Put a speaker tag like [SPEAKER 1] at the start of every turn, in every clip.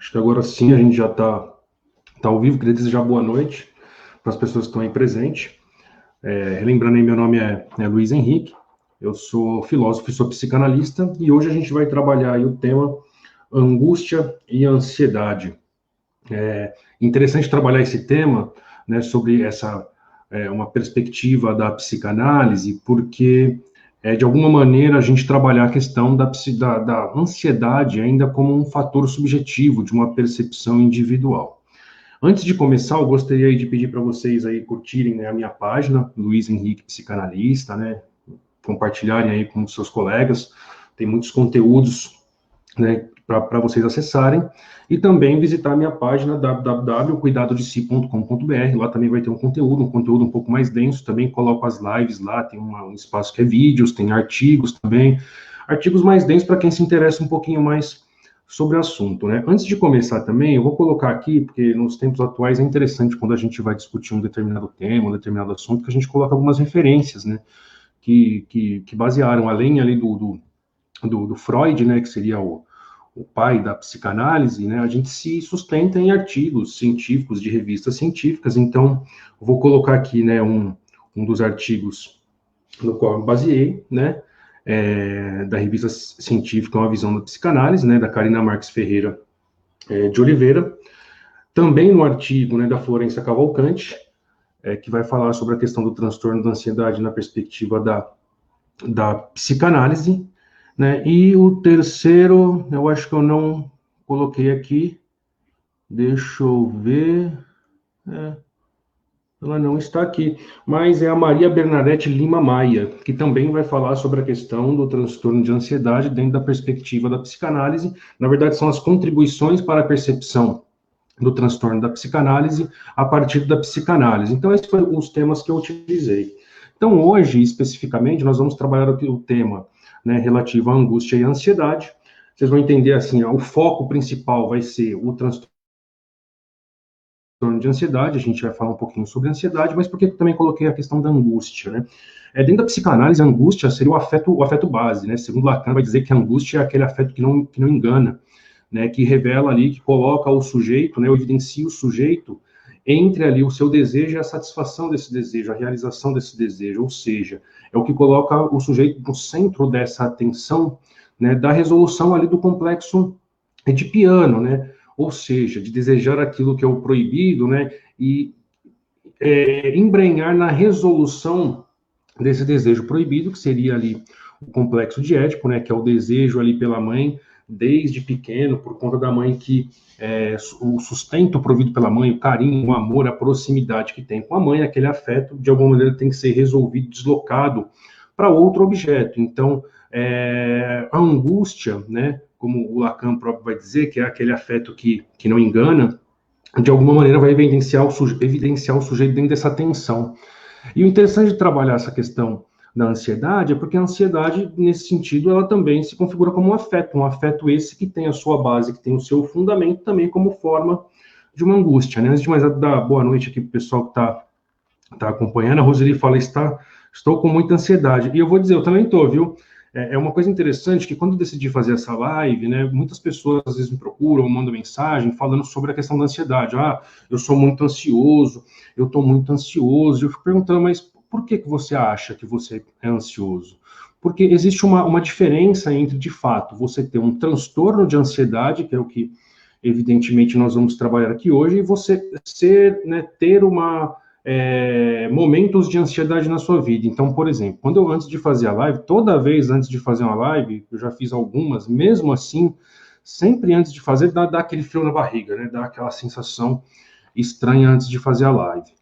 [SPEAKER 1] Acho que agora sim a gente já está ao vivo. Queria desejar boa noite para as pessoas que estão aí presentes. Lembrando aí, meu nome é Luiz Henrique, eu sou filósofo e sou psicanalista, e hoje a gente vai trabalhar aí o tema angústia e ansiedade. É interessante trabalhar esse tema, né, sobre uma perspectiva da psicanálise, porque de alguma maneira a gente trabalhar a questão da ansiedade ainda como um fator subjetivo de uma percepção individual. Antes de começar, eu gostaria de pedir para vocês aí curtirem, né, a minha página, Luiz Henrique Psicanalista, né, compartilharem aí com seus colegas, tem muitos conteúdos, né, para vocês acessarem, e também visitar a minha página www.cuidadodesi.com.br. Lá também vai ter um conteúdo um pouco mais denso. Também coloco as lives lá, tem um espaço que é vídeos, tem artigos também, artigos mais densos para quem se interessa um pouquinho mais sobre o assunto, né? Antes de começar também, eu vou colocar aqui, porque nos tempos atuais é interessante quando a gente vai discutir um determinado tema, um determinado assunto, que a gente coloca algumas referências, né, que basearam, além ali do Freud, né, que seria o pai da psicanálise, né, a gente se sustenta em artigos científicos de revistas científicas. Então, eu vou colocar aqui, né, um dos artigos no qual eu me baseei, né, da revista científica Uma Visão da Psicanálise, né, da Carina Marques Ferreira de Oliveira. Também no artigo, né, da Florência Cavalcante, que vai falar sobre a questão do transtorno da ansiedade na perspectiva da psicanálise, né? E o terceiro, eu acho que eu não coloquei aqui, deixa eu ver, ela não está aqui, mas é a Maria Bernadette Lima Maia, que também vai falar sobre a questão do transtorno de ansiedade dentro da perspectiva da psicanálise. Na verdade, são as contribuições para a percepção do transtorno da psicanálise a partir da psicanálise. Então, esses foram os temas que eu utilizei. Então, hoje, especificamente, nós vamos trabalhar o tema, né, relativo à angústia e à ansiedade. Vocês vão entender assim, o foco principal vai ser o transtorno de ansiedade. A gente vai falar um pouquinho sobre ansiedade, mas por que também coloquei a questão da angústia, né? Dentro da psicanálise, a angústia seria o afeto base, né? Segundo Lacan, vai dizer que a angústia é aquele afeto que não engana, né, que revela ali, que coloca o sujeito, né, evidencia o sujeito entre ali o seu desejo e a satisfação desse desejo, a realização desse desejo, ou seja, é o que coloca o sujeito no centro dessa atenção, né, da resolução ali do complexo edipiano, né, ou seja, de desejar aquilo que é o proibido, né, e embrenhar na resolução desse desejo proibido, que seria ali o complexo de Édipo, né, que é o desejo ali pela mãe, desde pequeno, por conta da mãe, que o sustento provido pela mãe, o carinho, o amor, a proximidade que tem com a mãe, aquele afeto, de alguma maneira, tem que ser resolvido, deslocado para outro objeto. Então, a angústia, né, como o Lacan próprio vai dizer, que é aquele afeto que não engana, de alguma maneira vai evidenciar o sujeito dentro dessa tensão. E o interessante de trabalhar essa questão da ansiedade é porque a ansiedade, nesse sentido, ela também se configura como um afeto esse que tem a sua base, que tem o seu fundamento também como forma de uma angústia, né? Antes de mais nada, dar boa noite aqui para o pessoal que está acompanhando. A Roseli fala, estou com muita ansiedade. E eu vou dizer, eu também estou, viu? É uma coisa interessante que quando eu decidi fazer essa live, né, muitas pessoas às vezes me procuram, mandam mensagem falando sobre a questão da ansiedade. Eu sou muito ansioso, eu estou muito ansioso. Eu fico perguntando, mas por que você acha que você é ansioso? Porque existe uma diferença entre, de fato, você ter um transtorno de ansiedade, que é o que, evidentemente, nós vamos trabalhar aqui hoje, e você ter momentos de ansiedade na sua vida. Então, por exemplo, quando eu, antes de fazer a live, toda vez antes de fazer uma live, eu já fiz algumas, mesmo assim, sempre antes de fazer, dá aquele frio na barriga, né? Dá aquela sensação estranha antes de fazer a live,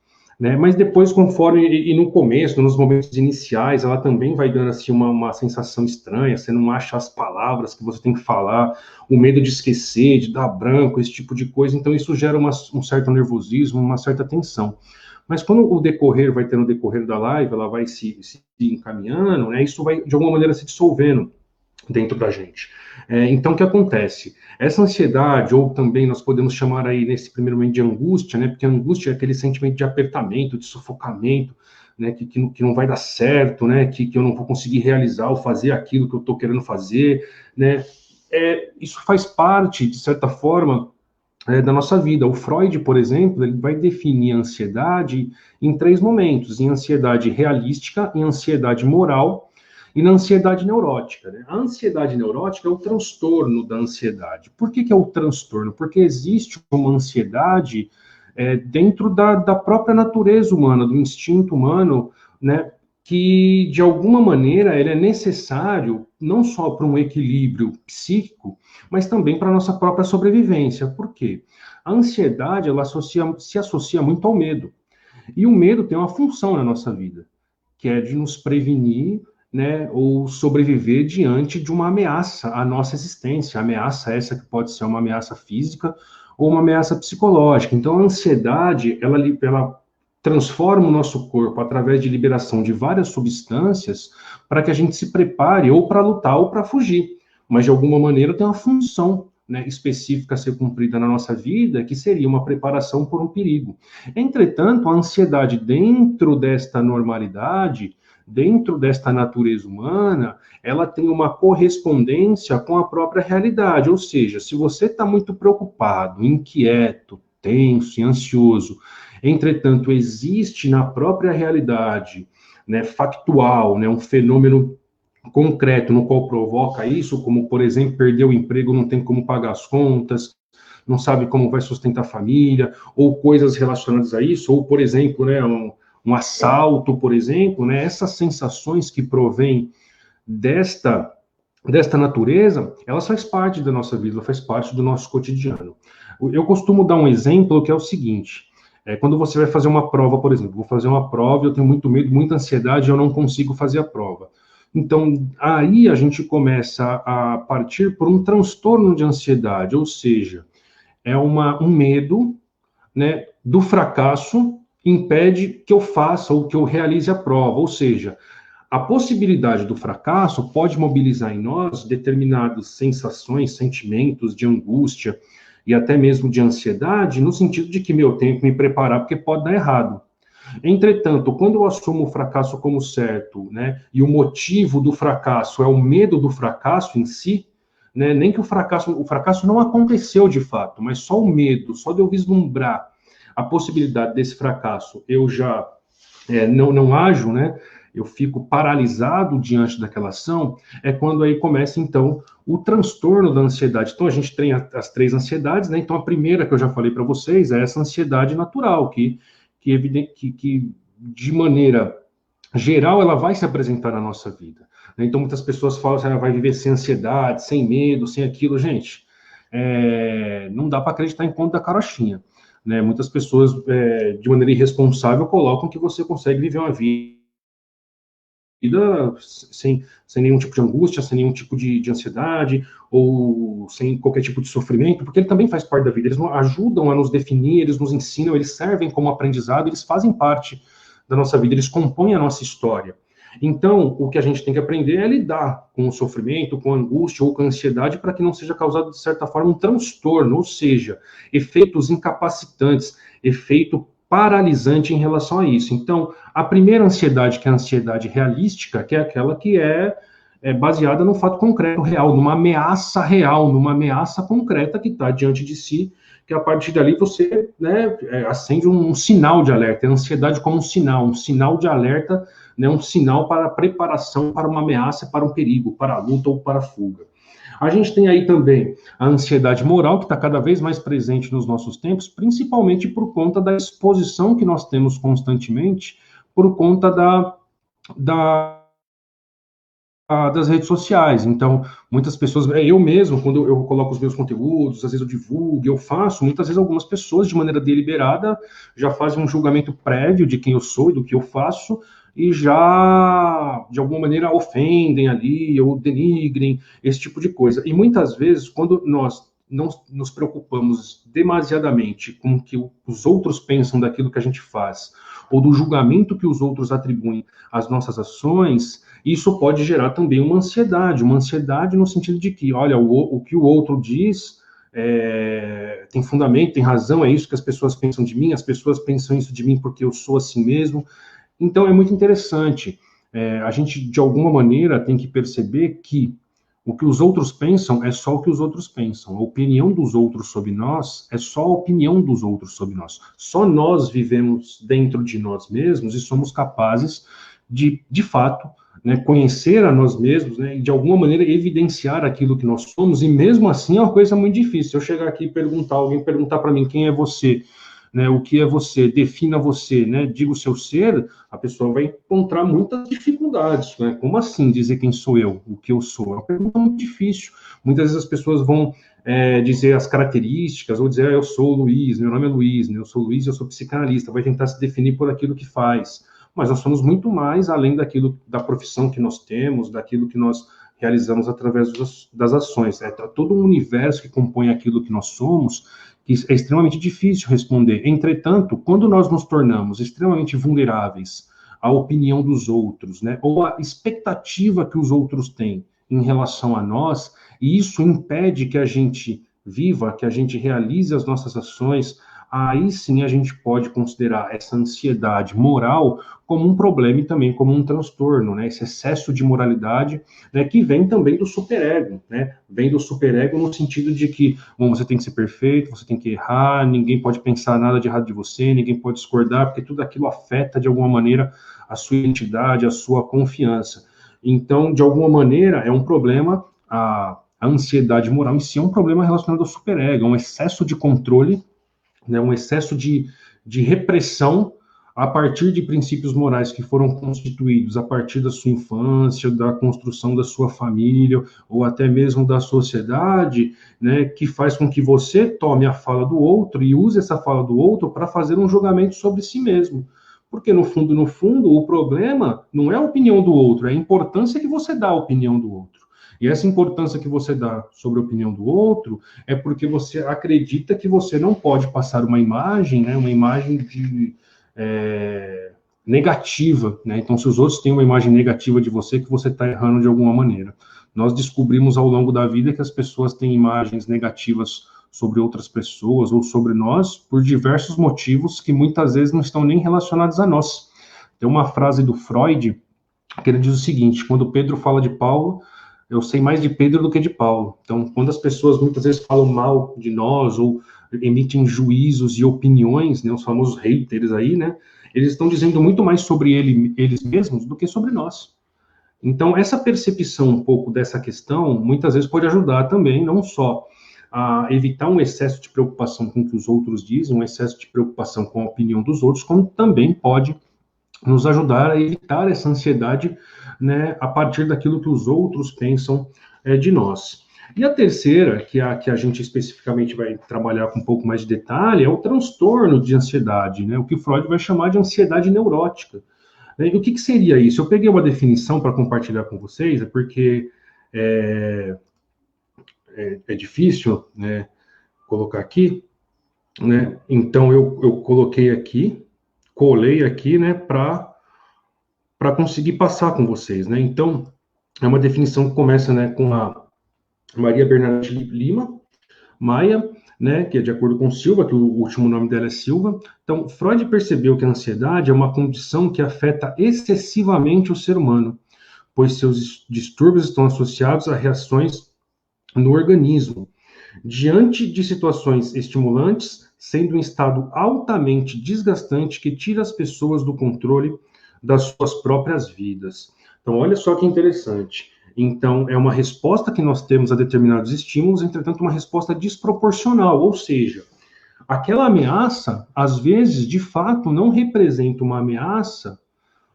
[SPEAKER 1] né? Mas depois, conforme, e no começo, nos momentos iniciais, ela também vai dando assim uma sensação estranha, você não acha as palavras que você tem que falar, o medo de esquecer, de dar branco, esse tipo de coisa. Então isso gera um certo nervosismo, uma certa tensão. Mas quando o decorrer vai ter no decorrer da live, ela vai se encaminhando, né? Isso vai, de alguma maneira, se dissolvendo dentro da gente. Então, o que acontece? Essa ansiedade, ou também nós podemos chamar aí, nesse primeiro momento, de angústia, né? Porque a angústia é aquele sentimento de apertamento, de sufocamento, né? Que não vai dar certo, né? Que eu não vou conseguir realizar ou fazer aquilo que eu estou querendo fazer, né? Isso faz parte, de certa forma, da nossa vida. O Freud, por exemplo, ele vai definir a ansiedade em 3 momentos: em ansiedade realística, em ansiedade moral e na ansiedade neurótica. Né? A ansiedade neurótica é o transtorno da ansiedade. Por que é o transtorno? Porque existe uma ansiedade dentro da própria natureza humana, do instinto humano, né? Que de alguma maneira ele é necessário não só para um equilíbrio psíquico, mas também para a nossa própria sobrevivência. Por quê? A ansiedade ela se associa muito ao medo. E o medo tem uma função na nossa vida, que é de nos prevenir, né, ou sobreviver diante de uma ameaça à nossa existência. Ameaça essa que pode ser uma ameaça física ou uma ameaça psicológica. Então, a ansiedade, ela transforma o nosso corpo através de liberação de várias substâncias para que a gente se prepare ou para lutar ou para fugir. Mas, de alguma maneira, tem uma função, né, específica a ser cumprida na nossa vida, que seria uma preparação por um perigo. Entretanto, a ansiedade dentro desta normalidade, dentro desta natureza humana, ela tem uma correspondência com a própria realidade. Ou seja, se você está muito preocupado, inquieto, tenso e ansioso, entretanto, existe na própria realidade, né, factual, né, um fenômeno concreto no qual provoca isso, como, por exemplo, perder o emprego, não tem como pagar as contas, não sabe como vai sustentar a família, ou coisas relacionadas a isso, ou, por exemplo, né, um assalto, por exemplo, né, essas sensações que provêm desta natureza, elas faz parte da nossa vida, faz parte do nosso cotidiano. Eu costumo dar um exemplo que é o seguinte: quando você vai fazer uma prova, por exemplo, vou fazer uma prova, eu tenho muito medo, muita ansiedade, eu não consigo fazer a prova. Então, aí a gente começa a partir por um transtorno de ansiedade, ou seja, é um medo, né, do fracasso impede que eu faça ou que eu realize a prova, ou seja, a possibilidade do fracasso pode mobilizar em nós determinadas sensações, sentimentos de angústia e até mesmo de ansiedade, no sentido de que, eu tenho que me preparar porque pode dar errado. Entretanto, quando eu assumo o fracasso como certo, né, e o motivo do fracasso é o medo do fracasso em si, né, nem que o fracasso não aconteceu de fato, mas só o medo, só de eu vislumbrar a possibilidade desse fracasso, eu já não ajo, né, eu fico paralisado diante daquela ação, é quando aí começa, então, o transtorno da ansiedade. Então, a gente tem as 3 ansiedades, né? Então, a primeira que eu já falei para vocês é essa ansiedade natural, que de maneira geral, ela vai se apresentar na nossa vida. Né? Então, muitas pessoas falam que ela vai viver sem ansiedade, sem medo, sem aquilo. Gente, não dá para acreditar em conto da carochinha. Né? Muitas pessoas, de maneira irresponsável, colocam que você consegue viver uma vida sem nenhum tipo de angústia, sem nenhum tipo de ansiedade, ou sem qualquer tipo de sofrimento, porque ele também faz parte da vida. Eles ajudam a nos definir, eles nos ensinam, eles servem como aprendizado, eles fazem parte da nossa vida, eles compõem a nossa história. Então, o que a gente tem que aprender é lidar com o sofrimento, com a angústia ou com a ansiedade, para que não seja causado, de certa forma, um transtorno, ou seja, efeitos incapacitantes, efeito paralisante em relação a isso. Então, a primeira ansiedade, que é a ansiedade realística, que é aquela que é baseada no fato concreto, real, numa ameaça concreta que está diante de si, que a partir dali você, né, acende um sinal de alerta, a ansiedade como um sinal de alerta, né, um sinal para a preparação para uma ameaça, para um perigo, para a luta ou para a fuga. A gente tem aí também a ansiedade moral, que está cada vez mais presente nos nossos tempos, principalmente por conta da exposição que nós temos constantemente, por conta da das redes sociais. Então, muitas pessoas, eu mesmo, quando eu coloco os meus conteúdos, às vezes eu divulgo, eu faço, muitas vezes algumas pessoas, de maneira deliberada, já fazem um julgamento prévio de quem eu sou e do que eu faço, e já, de alguma maneira, ofendem ali, ou denigrem, esse tipo de coisa. E muitas vezes, quando nós não nos preocupamos demasiadamente com o que os outros pensam daquilo que a gente faz, ou do julgamento que os outros atribuem às nossas ações, isso pode gerar também uma ansiedade no sentido de que, olha, o que o outro diz tem fundamento, tem razão, é isso que as pessoas pensam de mim, as pessoas pensam isso de mim porque eu sou assim mesmo. Então, é muito interessante. A gente, de alguma maneira, tem que perceber que O que os outros pensam é só o que os outros pensam. A opinião dos outros sobre nós é só a opinião dos outros sobre nós. Só nós vivemos dentro de nós mesmos e somos capazes de fato, né, conhecer a nós mesmos, né, e de alguma maneira evidenciar aquilo que nós somos, e mesmo assim é uma coisa muito difícil. Se eu chegar aqui e alguém perguntar para mim quem é você, né, o que é você, defina você, né, diga o seu ser, a pessoa vai encontrar muitas dificuldades, né? Como assim dizer quem sou eu, o que eu sou? É uma pergunta muito difícil. Muitas vezes as pessoas vão dizer as características, ou dizer, eu sou o Luiz, meu nome é Luiz, né? Eu sou Luiz, eu sou psicanalista, vai tentar se definir por aquilo que faz. Mas nós somos muito mais além daquilo, da profissão que nós temos, daquilo que nós realizamos através das ações. É todo um universo que compõe aquilo que nós somos, que é extremamente difícil responder. Entretanto, quando nós nos tornamos extremamente vulneráveis à opinião dos outros, né, ou à expectativa que os outros têm em relação a nós, e isso impede que a gente viva, que a gente realize as nossas ações, aí sim a gente pode considerar essa ansiedade moral como um problema e também como um transtorno, né? Esse excesso de moralidade, né, que vem também do superego, né? Vem do superego no sentido de que, bom, você tem que ser perfeito, você tem que errar, ninguém pode pensar nada de errado de você, ninguém pode discordar, porque tudo aquilo afeta de alguma maneira a sua identidade, a sua confiança. Então, de alguma maneira, é um problema, a ansiedade moral em si é um problema relacionado ao superego, é um excesso de controle, né, um excesso de repressão a partir de princípios morais que foram constituídos a partir da sua infância, da construção da sua família, ou até mesmo da sociedade, né, que faz com que você tome a fala do outro e use essa fala do outro para fazer um julgamento sobre si mesmo. Porque, no fundo, o problema não é a opinião do outro, é a importância que você dá à opinião do outro. E essa importância que você dá sobre a opinião do outro é porque você acredita que você não pode passar uma imagem, né, uma imagem negativa, né? Então, se os outros têm uma imagem negativa de você, que você está errando de alguma maneira. Nós descobrimos ao longo da vida que as pessoas têm imagens negativas sobre outras pessoas ou sobre nós por diversos motivos que muitas vezes não estão nem relacionados a nós. Tem uma frase do Freud que ele diz o seguinte: quando Pedro fala de Paulo, eu sei mais de Pedro do que de Paulo. Então, quando as pessoas muitas vezes falam mal de nós ou emitem juízos e opiniões, né, os famosos haters aí, né, eles estão dizendo muito mais sobre eles mesmos do que sobre nós. Então, essa percepção um pouco dessa questão, muitas vezes pode ajudar também, não só a evitar um excesso de preocupação com o que os outros dizem, um excesso de preocupação com a opinião dos outros, como também pode nos ajudar a evitar essa ansiedade, né, a partir daquilo que os outros pensam de nós. E a terceira, que a gente especificamente vai trabalhar com um pouco mais de detalhe, é o transtorno de ansiedade, né, o que Freud vai chamar de ansiedade neurótica. E o que seria isso? Eu peguei uma definição para compartilhar com vocês, porque é difícil, né, colocar aqui, né, então eu coloquei aqui, colei aqui, né, para conseguir passar com vocês, né? Então, é uma definição que começa, né, com a Maria Bernardes Lima, Maia, né, que é de acordo com Silva, que o último nome dela é Silva. Então, Freud percebeu que a ansiedade é uma condição que afeta excessivamente o ser humano, pois seus distúrbios estão associados a reações no organismo, diante de situações estimulantes, sendo um estado altamente desgastante que tira as pessoas do controle das suas próprias vidas. Então, olha só que interessante. Então, é uma resposta que nós temos a determinados estímulos, entretanto, uma resposta desproporcional, ou seja, aquela ameaça, às vezes, de fato, não representa uma ameaça,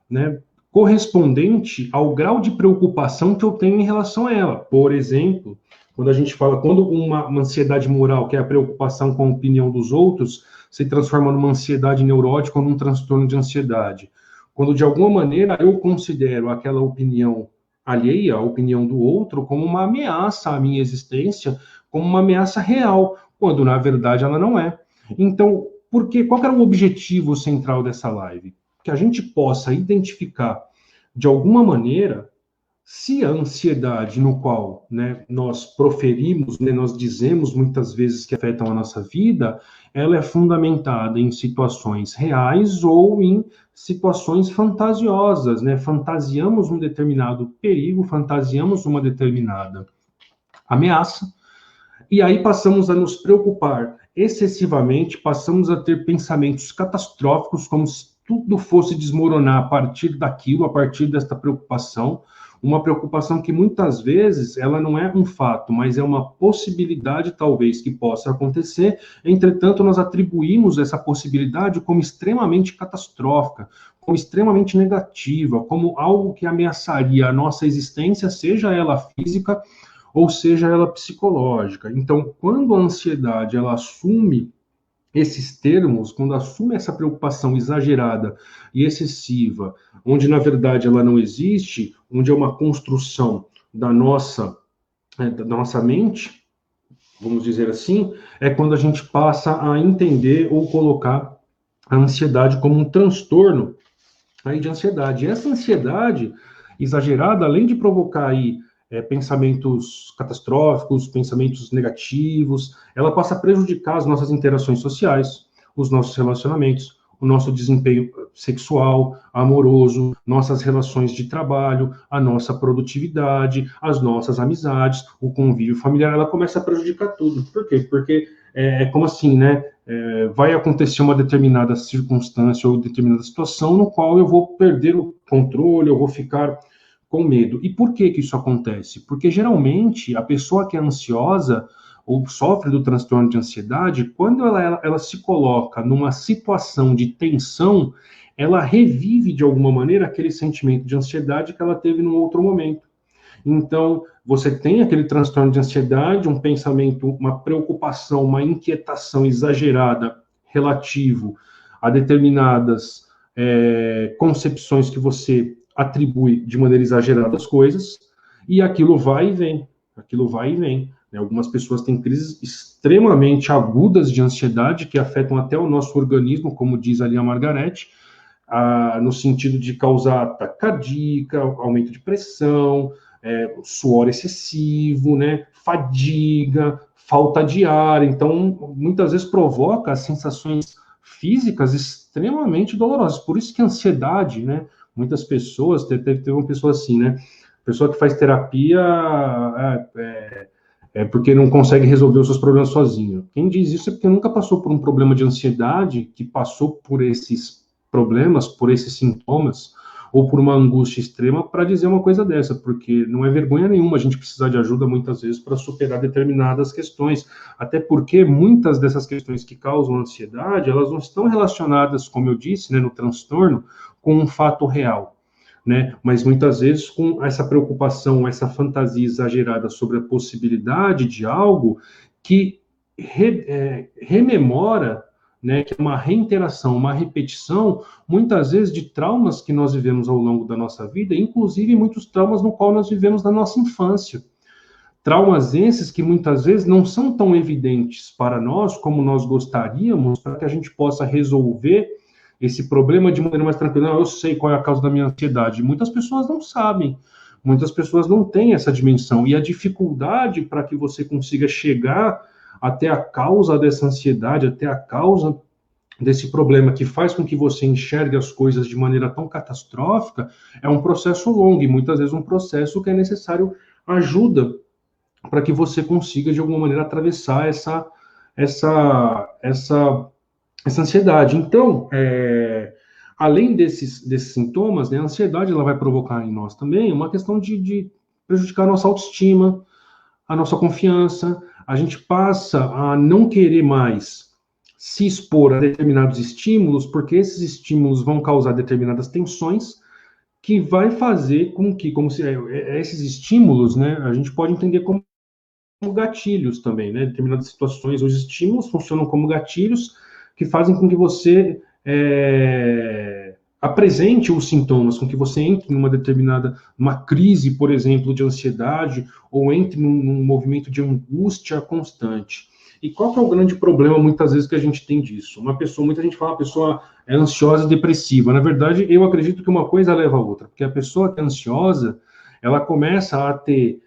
[SPEAKER 1] né, correspondente ao grau de preocupação que eu tenho em relação a ela. Por exemplo, quando a gente fala, quando uma ansiedade moral, que é a preocupação com a opinião dos outros, se transforma numa ansiedade neurótica ou num transtorno de ansiedade. Quando, de alguma maneira, eu considero aquela opinião alheia, a opinião do outro, como uma ameaça à minha existência, como uma ameaça real, quando, na verdade, ela não é. Então, qual era o objetivo central dessa live? Que a gente possa identificar, de alguma maneira, se a ansiedade no qual, né, nós proferimos, né, nós dizemos muitas vezes que afetam a nossa vida, ela é fundamentada em situações reais ou em situações fantasiosas, né? Fantasiamos um determinado perigo, fantasiamos uma determinada ameaça, e aí passamos a nos preocupar excessivamente, passamos a ter pensamentos catastróficos, como se tudo fosse desmoronar a partir daquilo, a partir desta preocupação, uma preocupação que muitas vezes ela não é um fato, mas é uma possibilidade talvez que possa acontecer. Entretanto, nós atribuímos essa possibilidade como extremamente catastrófica, como extremamente negativa, como algo que ameaçaria a nossa existência, seja ela física ou seja ela psicológica. Então, quando a ansiedade ela assume esses termos, quando assume essa preocupação exagerada e excessiva, onde na verdade ela não existe, onde é uma construção da nossa mente, vamos dizer assim, é quando a gente passa a entender ou colocar a ansiedade como um transtorno aí de ansiedade. E essa ansiedade exagerada, além de provocar aí pensamentos catastróficos, pensamentos negativos, ela passa a prejudicar as nossas interações sociais, os nossos relacionamentos, o nosso desempenho sexual, amoroso, nossas relações de trabalho, a nossa produtividade, as nossas amizades, o convívio familiar, ela começa a prejudicar tudo. Por quê? Porque é como assim, né? Vai acontecer uma determinada circunstância ou determinada situação no qual eu vou perder o controle, eu vou ficar com medo. E por que que isso acontece? Porque geralmente a pessoa que é ansiosa ou sofre do transtorno de ansiedade, quando ela se coloca numa situação de tensão, ela revive de alguma maneira aquele sentimento de ansiedade que ela teve num outro momento. Então, você tem aquele transtorno de ansiedade, um pensamento, uma preocupação, uma inquietação exagerada relativo a determinadas concepções que você atribui de maneira exagerada as coisas, e aquilo vai e vem, aquilo vai e vem. Algumas pessoas têm crises extremamente agudas de ansiedade que afetam até o nosso organismo, como diz ali a Margarete, no sentido de causar taquicardia, aumento de pressão, suor excessivo, né, fadiga, falta de ar. Então, muitas vezes provoca sensações físicas extremamente dolorosas. Por isso que a ansiedade, né, muitas pessoas, teve uma pessoa assim, né, pessoa que faz terapia porque não consegue resolver os seus problemas sozinho. Quem diz isso é porque nunca passou por um problema de ansiedade, que passou por esses problemas, por esses sintomas, ou por uma angústia extrema para dizer uma coisa dessa, porque não é vergonha nenhuma a gente precisar de ajuda muitas vezes para superar determinadas questões, até porque muitas dessas questões que causam ansiedade, elas não estão relacionadas, como eu disse, né, no transtorno, com um fato real, né, mas muitas vezes com essa preocupação, essa fantasia exagerada sobre a possibilidade de algo que rememora, né, que é uma reiteração, uma repetição, muitas vezes de traumas que nós vivemos ao longo da nossa vida, inclusive muitos traumas no qual nós vivemos na nossa infância. Traumas esses que muitas vezes não são tão evidentes para nós como nós gostaríamos, para que a gente possa resolver esse problema de maneira mais tranquila. Não, eu sei qual é a causa da minha ansiedade. Muitas pessoas não sabem, muitas pessoas não têm essa dimensão, e a dificuldade para que você consiga chegar até a causa dessa ansiedade, até a causa desse problema que faz com que você enxergue as coisas de maneira tão catastrófica, é um processo longo, e muitas vezes um processo que é necessário ajuda para que você consiga, de alguma maneira, atravessar essa ansiedade. Então, além desses sintomas, né, a ansiedade ela vai provocar em nós também uma questão de prejudicar a nossa autoestima, a nossa confiança. A gente passa a não querer mais se expor a determinados estímulos, porque esses estímulos vão causar determinadas tensões, que vai fazer com que, como se esses estímulos, né, a gente pode entender como gatilhos também, né? Determinadas situações, os estímulos funcionam como gatilhos que fazem com que você apresente os sintomas, com que você entre numa determinada, uma crise, por exemplo, de ansiedade, ou entre num movimento de angústia constante. E qual que é o grande problema, muitas vezes, que a gente tem disso? Muita gente fala, a pessoa é ansiosa e depressiva. Na verdade, eu acredito que uma coisa leva a outra, porque a pessoa que é ansiosa, ela começa a ter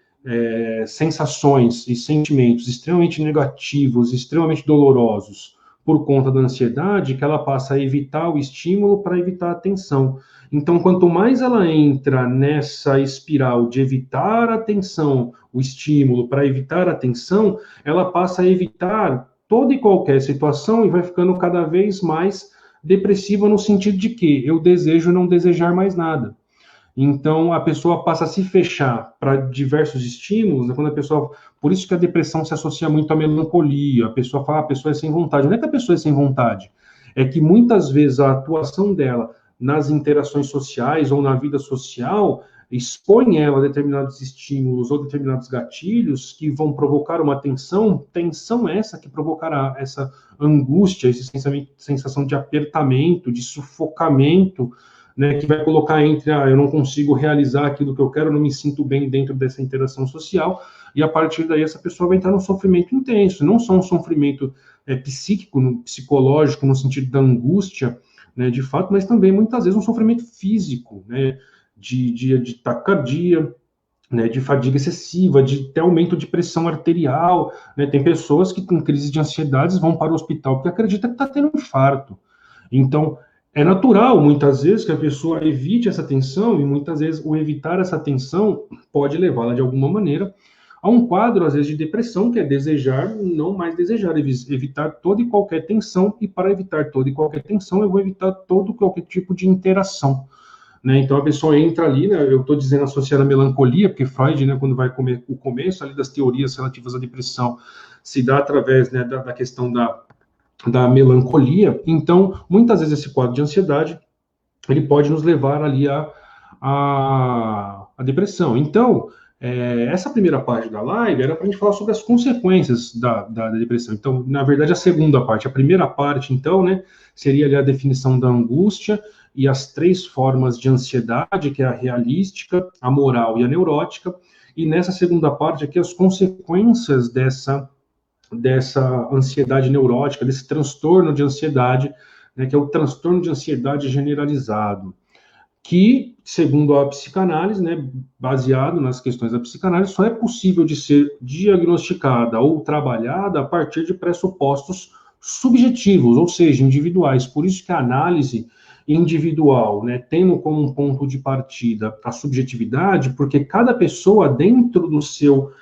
[SPEAKER 1] sensações e sentimentos extremamente negativos, extremamente dolorosos, por conta da ansiedade, que ela passa a evitar o estímulo para evitar a tensão. Então, quanto mais ela entra nessa espiral de evitar a tensão, o estímulo para evitar a tensão, ela passa a evitar toda e qualquer situação e vai ficando cada vez mais depressiva no sentido de que eu desejo não desejar mais nada. Então, a pessoa passa a se fechar para diversos estímulos, né? Quando a pessoa, por isso que a depressão se associa muito à melancolia, a pessoa fala, a pessoa é sem vontade. Não é que a pessoa é sem vontade, é que muitas vezes a atuação dela nas interações sociais ou na vida social expõe ela a determinados estímulos ou determinados gatilhos que vão provocar uma tensão essa que provocará essa angústia, essa sensação de apertamento, de sufocamento, né, que vai colocar entre, eu não consigo realizar aquilo que eu quero, eu não me sinto bem dentro dessa interação social, e a partir daí essa pessoa vai entrar num sofrimento intenso, não só um sofrimento psíquico, psicológico, no sentido da angústia, né, de fato, mas também, muitas vezes, um sofrimento físico, né, de taquicardia, né, de fadiga excessiva, de até aumento de pressão arterial, né, tem pessoas que com crise de ansiedade vão para o hospital porque acredita que está tendo um infarto. Então, é natural, muitas vezes, que a pessoa evite essa tensão, e muitas vezes o evitar essa tensão pode levá-la, de alguma maneira, a um quadro, às vezes, de depressão, que é desejar, não mais desejar, evitar toda e qualquer tensão, e para evitar toda e qualquer tensão, eu vou evitar todo e qualquer tipo de interação. Né? Então, a pessoa entra ali, né, eu estou dizendo associada à melancolia, porque Freud, né, quando vai comer o começo ali das teorias relativas à depressão, se dá através, né, da questão da melancolia. Então, muitas vezes esse quadro de ansiedade, ele pode nos levar ali a depressão. Então, essa primeira parte da live era para a gente falar sobre as consequências da depressão. Então, na verdade, a segunda parte, a primeira parte, então, né, seria ali a definição da angústia e as 3 formas de ansiedade, que é a realística, a moral e a neurótica. E nessa segunda parte aqui, as consequências dessa ansiedade neurótica, desse transtorno de ansiedade, né, que é o transtorno de ansiedade generalizado, que, segundo a psicanálise, né, baseado nas questões da psicanálise, só é possível de ser diagnosticada ou trabalhada a partir de pressupostos subjetivos, ou seja, individuais. Por isso que a análise individual, né, tendo como um ponto de partida a subjetividade, porque cada pessoa, dentro do seu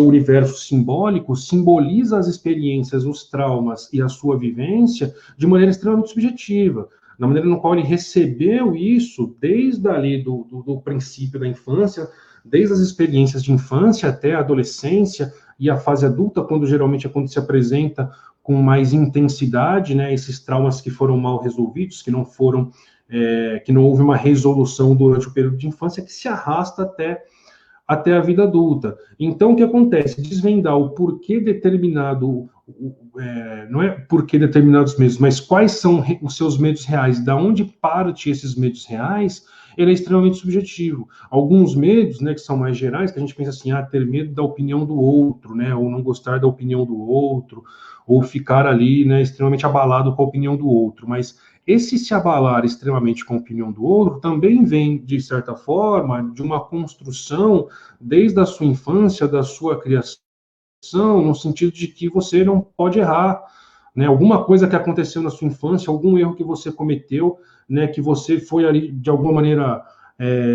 [SPEAKER 1] universo simbólico, simboliza as experiências, os traumas e a sua vivência de maneira extremamente subjetiva, na maneira no qual ele recebeu isso desde ali do princípio da infância, desde as experiências de infância até a adolescência e a fase adulta, geralmente é quando se apresenta com mais intensidade, né, esses traumas que foram mal resolvidos, que não houve uma resolução durante o período de infância, que se arrasta até a vida adulta. Então, o que acontece? Desvendar o porquê determinado, não é porquê determinados medos, mas quais são os seus medos reais, da onde parte esses medos reais, ele é extremamente subjetivo. Alguns medos, né, que são mais gerais, que a gente pensa assim, ter medo da opinião do outro, né, ou não gostar da opinião do outro, ou ficar ali, né, extremamente abalado com a opinião do outro, mas esse se abalar extremamente com a opinião do outro também vem, de certa forma, de uma construção desde a sua infância, da sua criação, no sentido de que você não pode errar, né? Alguma coisa que aconteceu na sua infância, algum erro que você cometeu, né? Que você foi ali, de alguma maneira,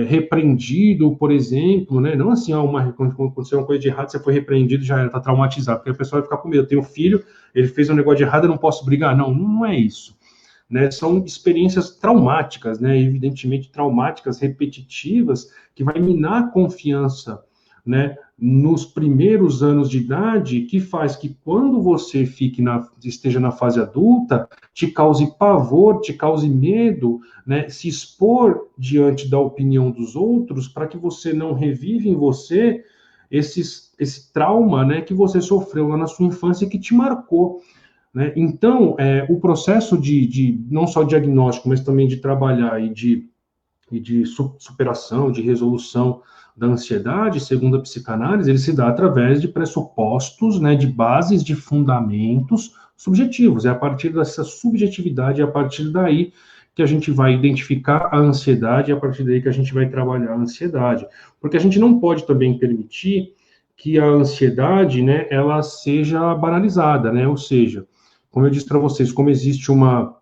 [SPEAKER 1] repreendido, por exemplo, né? Não assim, quando aconteceu uma coisa de errado, você foi repreendido, já está traumatizado, porque a pessoa vai ficar com medo. Eu tenho um filho, ele fez um negócio de errado, eu não posso brigar. Não, não é isso. Né, são experiências traumáticas, né, evidentemente traumáticas, repetitivas, que vai minar a confiança, né, nos primeiros anos de idade, que faz que quando você esteja na fase adulta, te cause pavor, te cause medo, né, se expor diante da opinião dos outros, para que você não revive em você esse trauma, né, que você sofreu lá na sua infância e que te marcou. Né? Então, o processo de não só diagnóstico, mas também de trabalhar e de superação, de resolução da ansiedade, segundo a psicanálise, ele se dá através de pressupostos, né, de bases, de fundamentos subjetivos. É a partir dessa subjetividade, é a partir daí que a gente vai identificar a ansiedade, é a partir daí que a gente vai trabalhar a ansiedade. Porque a gente não pode também permitir que a ansiedade, né, ela seja banalizada, né, ou seja, como eu disse para vocês, como existe uma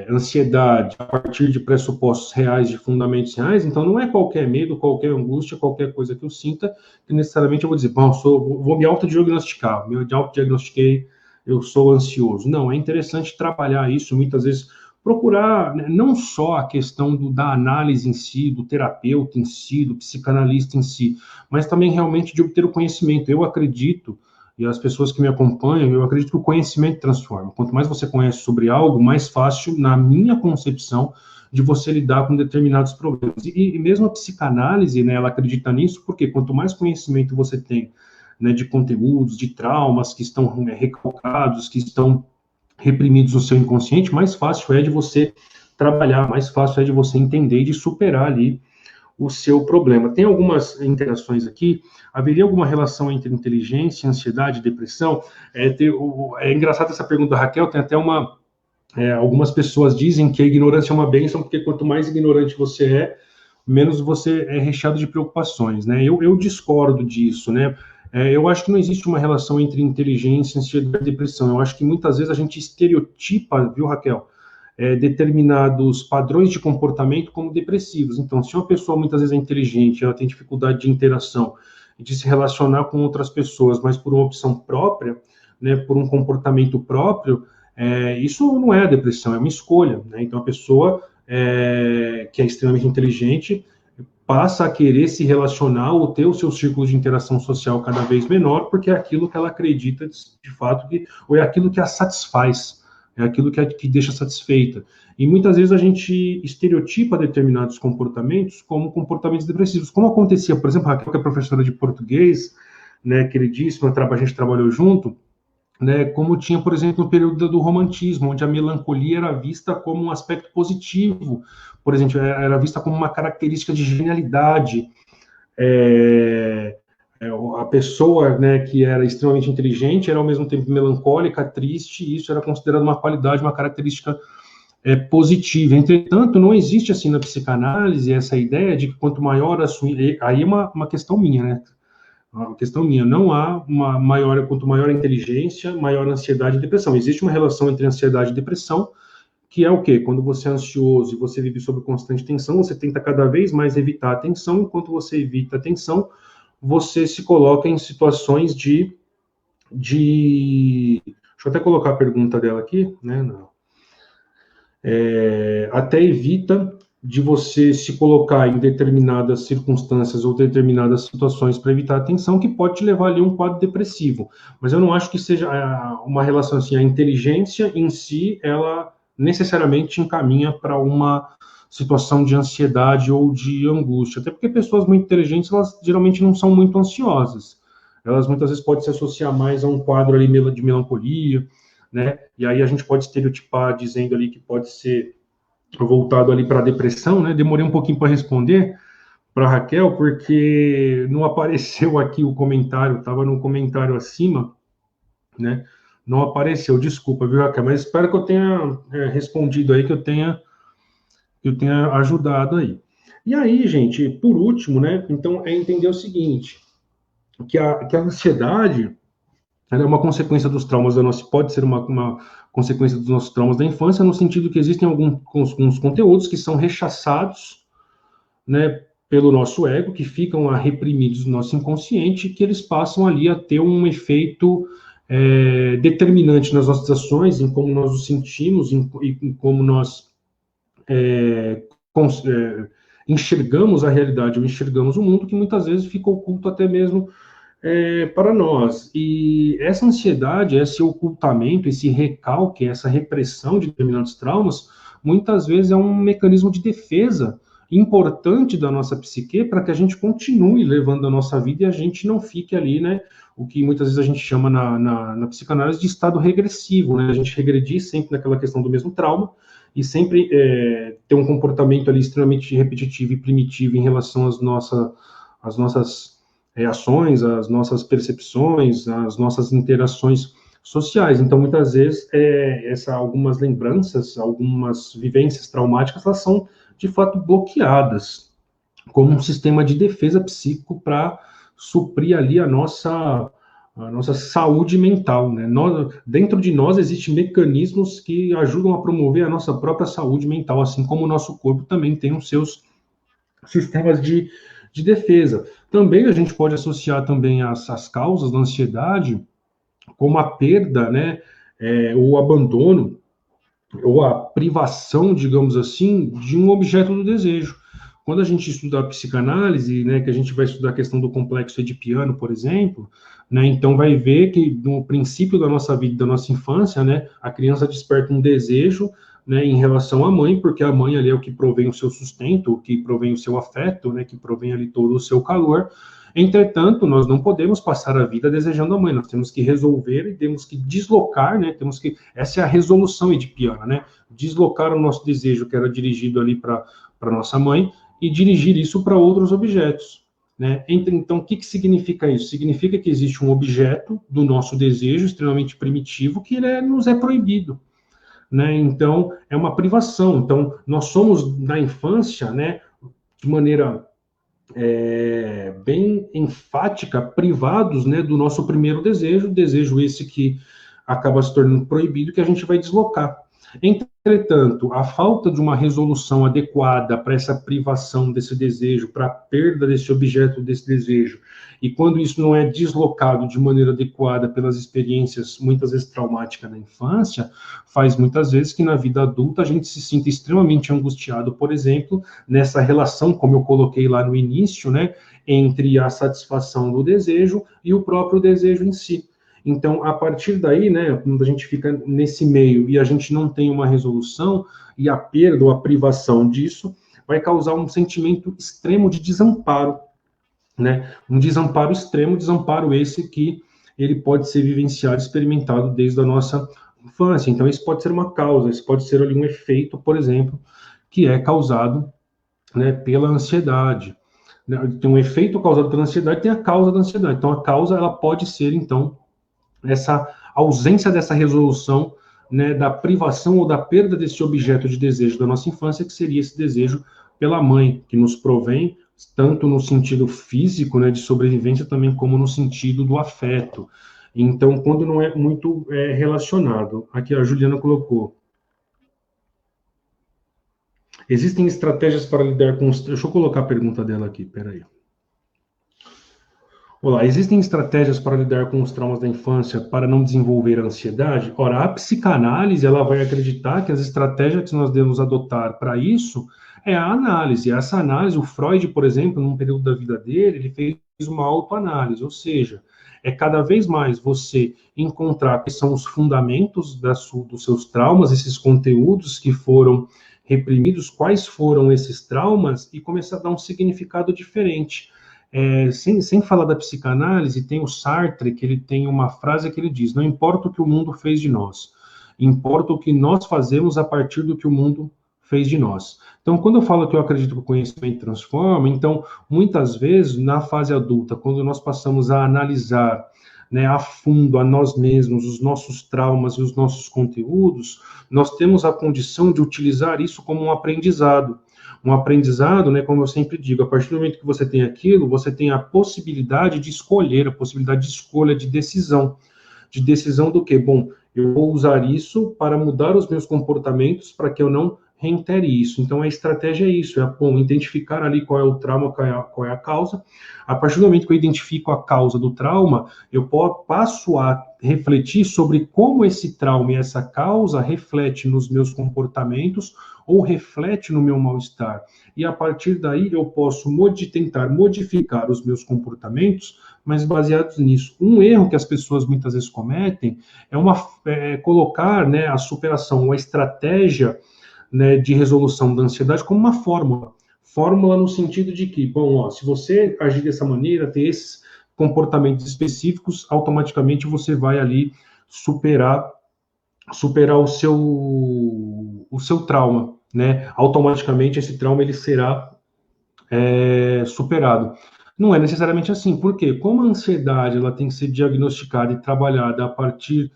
[SPEAKER 1] ansiedade a partir de pressupostos reais, de fundamentos reais, então não é qualquer medo, qualquer angústia, qualquer coisa que eu sinta, que necessariamente eu vou dizer, bom, vou me autodiagnosticar, me autodiagnostiquei, eu sou ansioso. Não, é interessante trabalhar isso, muitas vezes procurar, né, não só a questão da análise em si, do terapeuta em si, do psicanalista em si, mas também realmente de obter o conhecimento. Eu acredito, e as pessoas que me acompanham, eu acredito que o conhecimento transforma. Quanto mais você conhece sobre algo, mais fácil, na minha concepção, de você lidar com determinados problemas. E mesmo a psicanálise, né, ela acredita nisso, porque quanto mais conhecimento você tem, né, de conteúdos, de traumas que estão recalcados, que estão reprimidos no seu inconsciente, mais fácil é de você trabalhar, mais fácil é de você entender e de superar ali o seu problema. Tem algumas interações aqui. Haveria alguma relação entre inteligência, ansiedade e depressão? É engraçado essa pergunta da Raquel, tem até algumas pessoas dizem que a ignorância é uma bênção, porque quanto mais ignorante você menos você é recheado de preocupações, né? Eu discordo disso, né? Eu acho que não existe uma relação entre inteligência, ansiedade e depressão. Eu acho que muitas vezes a gente estereotipa, viu, Raquel, determinados padrões de comportamento como depressivos. Então, se uma pessoa muitas vezes é inteligente, ela tem dificuldade de interação e de se relacionar com outras pessoas, mas por uma opção própria, né, por um comportamento próprio, isso não é a depressão, é uma escolha, né? Então, a pessoa que é extremamente inteligente passa a querer se relacionar ou ter o seu círculo de interação social cada vez menor, porque é aquilo que ela acredita de fato, ou é aquilo que a satisfaz, é aquilo que deixa satisfeita. E muitas vezes a gente estereotipa determinados comportamentos como comportamentos depressivos, como acontecia, por exemplo, a Raquel, que é professora de português, né, queridíssima, a gente trabalhou junto, né, como tinha, por exemplo, no período do romantismo, onde a melancolia era vista como um aspecto positivo, por exemplo, era vista como uma característica de genialidade. A pessoa, né, que era extremamente inteligente era ao mesmo tempo melancólica, triste, e isso era considerado uma qualidade, uma característica positiva. Entretanto, não existe assim na psicanálise essa ideia de que quanto maior a sua... Aí é uma questão minha, né? Uma questão minha, não há quanto maior a inteligência, maior a ansiedade e depressão. Existe uma relação entre ansiedade e depressão, que é o quê? Quando você é ansioso e você vive sob constante tensão, você tenta cada vez mais evitar a tensão, enquanto você evita a tensão, você se coloca em situações deixa eu até colocar a pergunta dela aqui, né? Não. Até evita de você se colocar em determinadas circunstâncias ou determinadas situações para evitar a tensão, que pode te levar ali a um quadro depressivo. Mas eu não acho que seja uma relação assim, a inteligência em si, ela necessariamente encaminha para uma situação de ansiedade ou de angústia, até porque pessoas muito inteligentes, elas geralmente não são muito ansiosas. Elas muitas vezes podem se associar mais a um quadro ali de melancolia, né? E aí a gente pode estereotipar dizendo ali que pode ser voltado ali para a depressão, né? Demorei um pouquinho para responder para Raquel, porque não apareceu aqui o comentário, estava no comentário acima, né? Não apareceu, desculpa, viu, Raquel? Mas espero que eu tenha respondido aí, que eu tenha ajudado aí. E aí, gente, por último, né? Então, é entender o seguinte, que a ansiedade, ela é uma consequência dos traumas da nossa, pode ser uma consequência dos nossos traumas da infância, no sentido que existem alguns conteúdos que são rechaçados, né, pelo nosso ego, que ficam reprimidos no nosso inconsciente, que eles passam ali a ter um efeito determinante nas nossas ações, em como nós nos sentimos, em como nós enxergamos a realidade ou enxergamos o mundo, que muitas vezes fica oculto até mesmo para nós. E essa ansiedade, esse ocultamento, esse recalque, essa repressão de determinados traumas, muitas vezes é um mecanismo de defesa importante da nossa psique para que a gente continue levando a nossa vida e a gente não fique ali, né, o que muitas vezes a gente chama na psicanálise de estado regressivo, né, a gente regredir sempre naquela questão do mesmo trauma e sempre ter um comportamento ali extremamente repetitivo e primitivo em relação às nossas ações, as nossas percepções, as nossas interações sociais. Então, muitas vezes, algumas lembranças, algumas vivências traumáticas, elas são, de fato, bloqueadas como um sistema de defesa psíquico para suprir ali a nossa a nossa saúde mental, né? Dentro de nós existem mecanismos que ajudam a promover a nossa própria saúde mental, assim como o nosso corpo também tem os seus sistemas de defesa. Também a gente pode associar também as causas da ansiedade como a perda, né, o abandono ou a privação, digamos assim, de um objeto do desejo. Quando a gente estuda a psicanálise, né, que a gente vai estudar a questão do complexo edipiano, por exemplo, né, então vai ver que no princípio da nossa vida, da nossa infância, né, a criança desperta um desejo, né, em relação à mãe, porque a mãe ali é o que provém o seu sustento, o que provém o seu afeto, né, que provém ali todo o seu calor. Entretanto, nós não podemos passar a vida desejando a mãe, nós temos que resolver e temos que deslocar, né, essa é a resolução edipiana, né, deslocar o nosso desejo que era dirigido ali para nossa mãe e dirigir isso para outros objetos. Né? Então, o que significa isso? Significa que existe um objeto do nosso desejo extremamente primitivo que nos é proibido. Né? Então, é uma privação. Então, nós somos, na infância, né, de maneira bem enfática, privados, né, do nosso primeiro desejo esse que acaba se tornando proibido, que a gente vai deslocar. Entretanto, a falta de uma resolução adequada para essa privação desse desejo, para a perda desse objeto desse desejo, e quando isso não é deslocado de maneira adequada pelas experiências, muitas vezes traumáticas na infância, faz muitas vezes que na vida adulta a gente se sinta extremamente angustiado, por exemplo, nessa relação, como eu coloquei lá no início, né, entre a satisfação do desejo e o próprio desejo em si. Então, a partir daí, né, quando a gente fica nesse meio e a gente não tem uma resolução, e a perda ou a privação disso vai causar um sentimento extremo de desamparo, né? Um desamparo extremo, desamparo esse que ele pode ser vivenciado, experimentado desde a nossa infância. Então, isso pode ser uma causa, isso pode ser ali um efeito, por exemplo, que é causado, né, pela ansiedade. Tem um efeito causado pela ansiedade, tem a causa da ansiedade. Então, a causa, ela pode ser, então, essa ausência dessa resolução, né, da privação ou da perda desse objeto de desejo da nossa infância, que seria esse desejo pela mãe, que nos provém, tanto no sentido físico, né, de sobrevivência, também como no sentido do afeto. Então, quando não é muito relacionado, aqui a Juliana colocou, existem estratégias para lidar com os... Deixa eu colocar a pergunta dela aqui, peraí. Olá, existem estratégias para lidar com os traumas da infância para não desenvolver a ansiedade? Ora, a psicanálise, ela vai acreditar que as estratégias que nós devemos adotar para isso é a análise. Essa análise, o Freud, por exemplo, num período da vida dele, ele fez uma autoanálise, ou seja, é cada vez mais você encontrar quais são os fundamentos dos seus traumas, esses conteúdos que foram reprimidos, quais foram esses traumas e começar a dar um significado diferente. Sem falar da psicanálise, tem o Sartre, que ele tem uma frase que ele diz: não importa o que o mundo fez de nós, importa o que nós fazemos a partir do que o mundo fez de nós. Então, quando eu falo que eu acredito que o conhecimento transforma, então, muitas vezes, na fase adulta, quando nós passamos a analisar, né, a fundo a nós mesmos, os nossos traumas e os nossos conteúdos, nós temos a condição de utilizar isso como um aprendizado. Um aprendizado, né, como eu sempre digo, a partir do momento que você tem aquilo, você tem a possibilidade de escolher, a possibilidade de escolha, de decisão. De decisão do quê? Bom, eu vou usar isso para mudar os meus comportamentos para que eu não reitere isso. Então, a estratégia é isso, bom, identificar ali qual é o trauma, qual é a causa. A partir do momento que eu identifico a causa do trauma, eu passo a refletir sobre como esse trauma e essa causa reflete nos meus comportamentos ou reflete no meu mal-estar. E a partir daí eu posso tentar modificar os meus comportamentos, mas baseados nisso. Um erro que as pessoas muitas vezes cometem é colocar, né, a superação, a estratégia, né, de resolução da ansiedade como uma fórmula. Fórmula no sentido de que, bom, ó, se você agir dessa maneira, ter esses comportamentos específicos, automaticamente você vai ali superar o seu trauma, né? Automaticamente esse trauma ele será superado. Não é necessariamente assim, porque como a ansiedade ela tem que ser diagnosticada e trabalhada a partir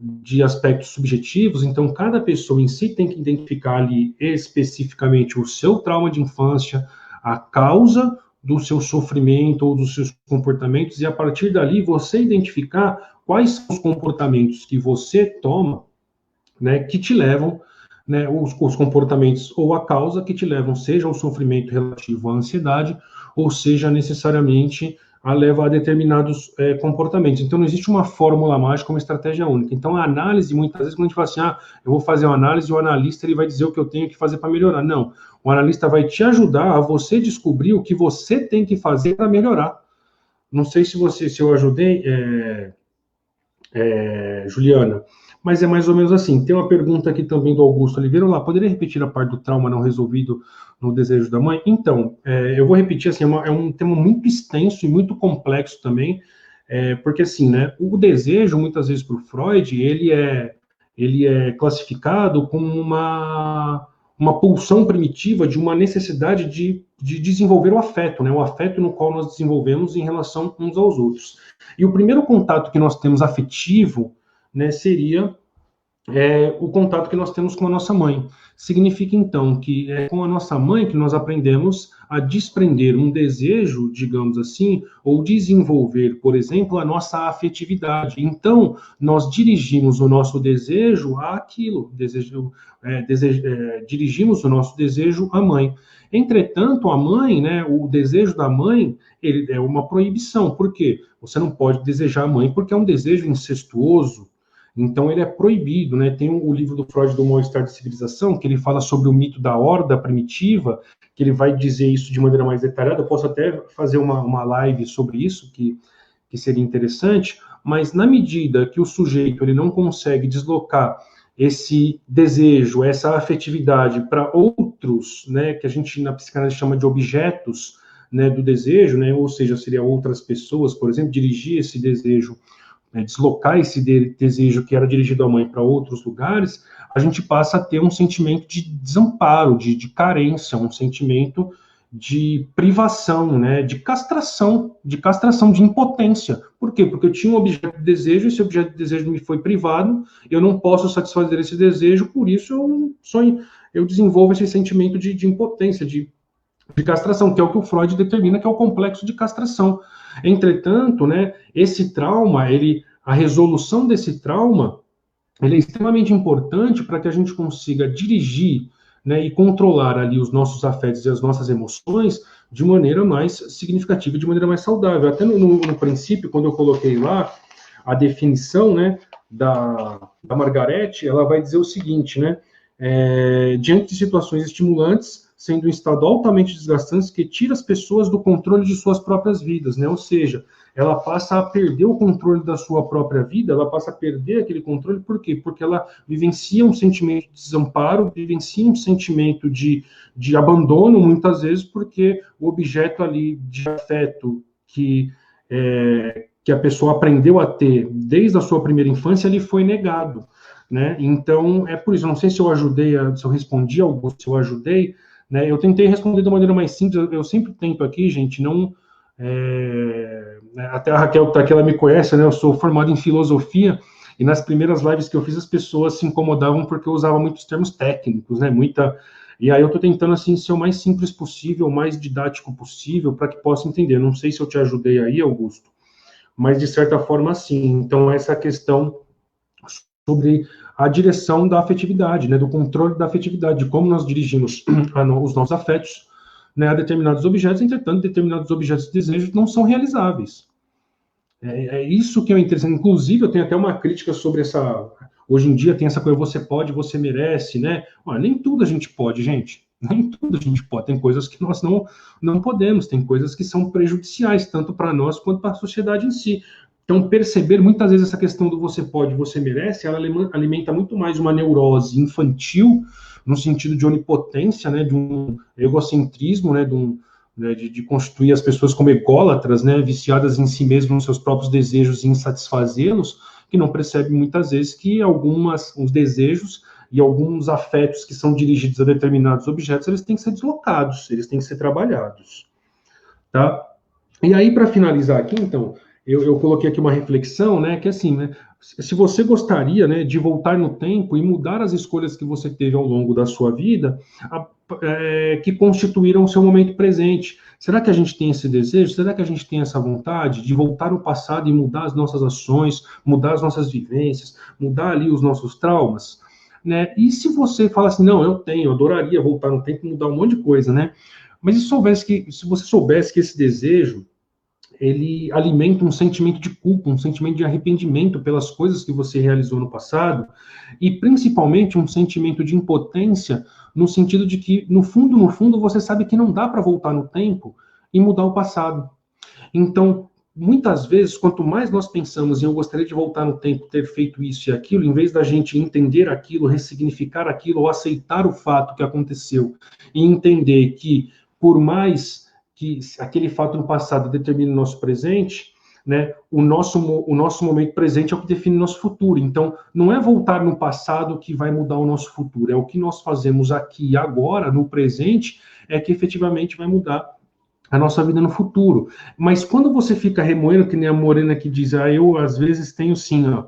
[SPEAKER 1] de aspectos subjetivos, então cada pessoa em si tem que identificar ali especificamente o seu trauma de infância, a causa, do seu sofrimento ou dos seus comportamentos, e a partir dali você identificar quais são os comportamentos que você toma, né, que te levam, né, os comportamentos ou a causa que te levam, seja ao sofrimento relativo à ansiedade, ou seja necessariamente a leva a determinados comportamentos. Então, não existe uma fórmula mágica, uma estratégia única. Então, a análise, muitas vezes, quando a gente fala assim, eu vou fazer uma análise, o analista ele vai dizer o que eu tenho que fazer para melhorar. Não, o analista vai te ajudar a você descobrir o que você tem que fazer para melhorar. Não sei se eu ajudei, Juliana, mas é mais ou menos assim. Tem uma pergunta aqui também do Augusto Oliveira. Lá, poderia repetir a parte do trauma não resolvido no desejo da mãe? Então, eu vou repetir, assim, é um tema muito extenso e muito complexo também, porque, assim, né, o desejo, muitas vezes, para o Freud, ele é classificado como uma pulsão primitiva de uma necessidade de desenvolver o afeto, né, o afeto no qual nós desenvolvemos em relação uns aos outros. E o primeiro contato que nós temos afetivo, né, seria o contato que nós temos com a nossa mãe. Significa, então, que é com a nossa mãe que nós aprendemos a desprender um desejo, digamos assim, ou desenvolver, por exemplo, a nossa afetividade. Então, nós dirigimos o nosso desejo àquilo, dirigimos o nosso desejo à mãe. Entretanto, a mãe, né, o desejo da mãe, ele é uma proibição. Por quê? Você não pode desejar a mãe porque é um desejo incestuoso. Então, ele é proibido, né? Tem o livro do Freud, do Mal-Estar de Civilização, que ele fala sobre o mito da horda primitiva, que ele vai dizer isso de maneira mais detalhada. Eu posso até fazer uma live sobre isso, que seria interessante, mas na medida que o sujeito ele não consegue deslocar esse desejo, essa afetividade para outros, né, que a gente na psicanálise chama de objetos, né, do desejo, né, ou seja, seria outras pessoas, por exemplo, dirigir esse desejo, deslocar esse desejo que era dirigido à mãe para outros lugares, a gente passa a ter um sentimento de desamparo, de carência, um sentimento de privação, né, de castração, de impotência. Por quê? Porque eu tinha um objeto de desejo, esse objeto de desejo me foi privado, eu não posso satisfazer esse desejo, por isso eu desenvolvo esse sentimento de impotência, de castração, que é o que o Freud determina que é o complexo de castração. Entretanto, né, esse trauma, a resolução desse trauma, ele é extremamente importante para que a gente consiga dirigir, né, e controlar ali os nossos afetos e as nossas emoções de maneira mais significativa, de maneira mais saudável. Até no princípio, quando eu coloquei lá a definição, né, da Margarete, ela vai dizer o seguinte, né, diante de situações estimulantes, sendo um estado altamente desgastante que tira as pessoas do controle de suas próprias vidas, né? Ou seja, ela passa a perder o controle da sua própria vida, ela passa a perder aquele controle, por quê? Porque ela vivencia um sentimento de desamparo, vivencia um sentimento de abandono, muitas vezes, porque o objeto ali de afeto que a pessoa aprendeu a ter desde a sua primeira infância, lhe foi negado, né? Então, é por isso, eu não sei se eu ajudei, se eu respondi algo, se eu ajudei, né? Eu tentei responder de uma maneira mais simples, eu sempre tento aqui, gente, não... até a Raquel que está aqui, ela me conhece, né? Eu sou formado em filosofia, e nas primeiras lives que eu fiz, as pessoas se incomodavam porque eu usava muitos termos técnicos, né? E aí eu estou tentando, assim, ser o mais simples possível, o mais didático possível, para que possa entender. Não sei se eu te ajudei aí, Augusto, mas de certa forma, sim. Então, essa questão sobre a direção da afetividade, né, do controle da afetividade, de como nós dirigimos os nossos afetos, né, a determinados objetos. Entretanto, determinados objetos de desejo não são realizáveis. É isso que é interessante. Inclusive, eu tenho até uma crítica sobre essa... Hoje em dia tem essa coisa, você pode, você merece, né? Olha, nem tudo a gente pode, gente. Nem tudo a gente pode. Tem coisas que nós não podemos, tem coisas que são prejudiciais, tanto para nós quanto para a sociedade em si. Então, perceber muitas vezes essa questão do você pode, você merece, ela alimenta muito mais uma neurose infantil, no sentido de onipotência, né, de um egocentrismo, né, de constituir as pessoas como ególatras, né, viciadas em si mesmas, nos seus próprios desejos e em satisfazê-los, que não percebem muitas vezes que os desejos e alguns afetos que são dirigidos a determinados objetos, eles têm que ser deslocados, eles têm que ser trabalhados, tá? E aí, para finalizar aqui, então, eu coloquei aqui uma reflexão, né, que assim, né, se você gostaria, né, de voltar no tempo e mudar as escolhas que você teve ao longo da sua vida, que constituíram o seu momento presente. Será que a gente tem esse desejo? Será que a gente tem essa vontade de voltar no passado e mudar as nossas ações, mudar as nossas vivências, mudar ali os nossos traumas? Né? E se você fala assim, não, eu adoraria voltar no tempo e mudar um monte de coisa, né? Mas se você soubesse que esse desejo ele alimenta um sentimento de culpa, um sentimento de arrependimento pelas coisas que você realizou no passado, e principalmente um sentimento de impotência, no sentido de que, no fundo, você sabe que não dá para voltar no tempo e mudar o passado. Então, muitas vezes, quanto mais nós pensamos em eu gostaria de voltar no tempo, ter feito isso e aquilo, em vez da gente entender aquilo, ressignificar aquilo, ou aceitar o fato que aconteceu, e entender que, por mais que aquele fato no passado determine o nosso presente, né, o nosso momento presente é o que define o nosso futuro. Então, não é voltar no passado que vai mudar o nosso futuro, é o que nós fazemos aqui e agora, no presente, é que efetivamente vai mudar a nossa vida no futuro. Mas quando você fica remoendo, que nem a Morena que diz, eu às vezes tenho sim, ó,